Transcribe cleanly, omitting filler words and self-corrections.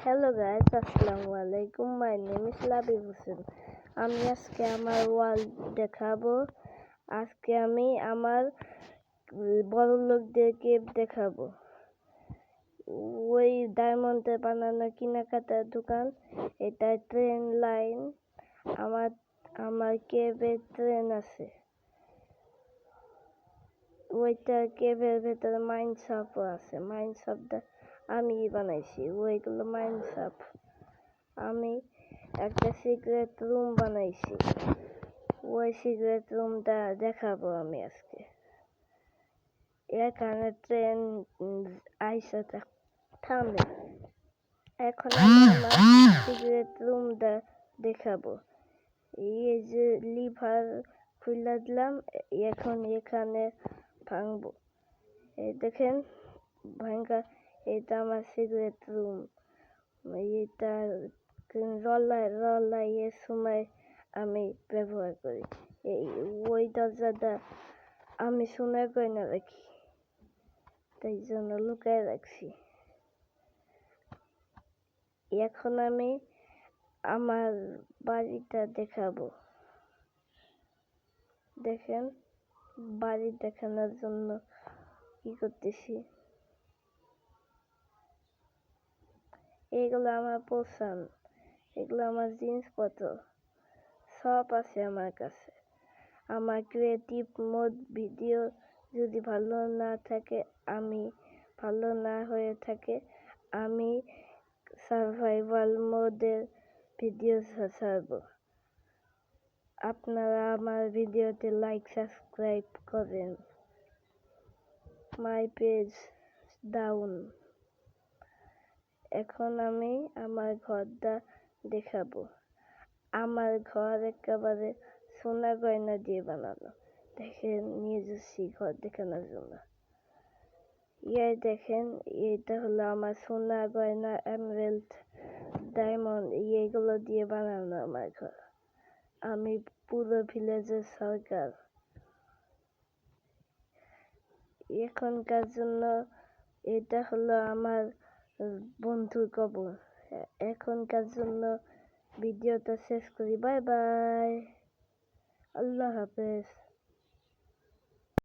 Hello guys, আসসালামু আলাইকুম। My name is Labib Hossain. আমি আজকে আমার ওয়াল দেখাবো। আজকে আমি আমার বড় লোকদেরকে দেখাবো। ওই ডায়মন্ডে বানানো কেনাকাটার দোকান, এটা ট্রেন লাইন। আমার কেবে ট্রেন আছে। ওইটা কেবের ভেতরে মাইন শপও আছে। মাইন শপটা আমি বানাইছি। ওইগুলো মাইন শপ। আমি একটা সিক্রেট রুম বানাইছি। ওই সিক্রেট রুমটা দেখাবো আমি আজকে। এখানে ট্রেন আইসা থামে। এখন আমি আমার সিক্রেট রুমটা দেখাবো। এই যে লিভার খুলে দিলাম, এখন এখানে ভাঙবো। এই দেখেন ভাঙা, এটা আমার সিক্রেট রুম। এটা রলাইয়ের সময় আমি ব্যবহার করি। ওই দরজাটা আমি সোনার গয়না রাখি, তাই জন্য লুকায় রাখছি। এখন আমি আমার বাড়িটা দেখাবো। দেখেন বাড়ি দেখানোর জন্য কি করতেছি। এগুলো আমার পোশাক, এগুলো আমার জিনিসপত্র সব আছে আমার কাছে। আমার ক্রিয়েটিভ মোড ভিডিও যদি ভালো না হয়ে থাকে, আমি সার্ভাইভাল মোডের ভিডিও ছাড়বো। আপনারা আমার ভিডিওতে লাইক সাবস্ক্রাইব করেন। My page down. এখন আমি আমার ঘরটা দেখাবো। আমার ঘর একেবারে সোনা গয়না দিয়ে বানানো। দেখেন নিয়ে যাচ্ছি ঘর দেখানোর জন্য। দেখেন, এটা হলো আমার সোনা গয়না, এমারেল্ড, ডায়মন্ড, এগুলো দিয়ে বানানো আমার ঘর। আমি পুরো ভিলেজের সরকার। এখনকার জন্য এটা হলো আমার বন্ধুর কবর। এখনকার জন্য ভিডিওটা শেষ করি। বাই বাই, আল্লাহ হাফেজ।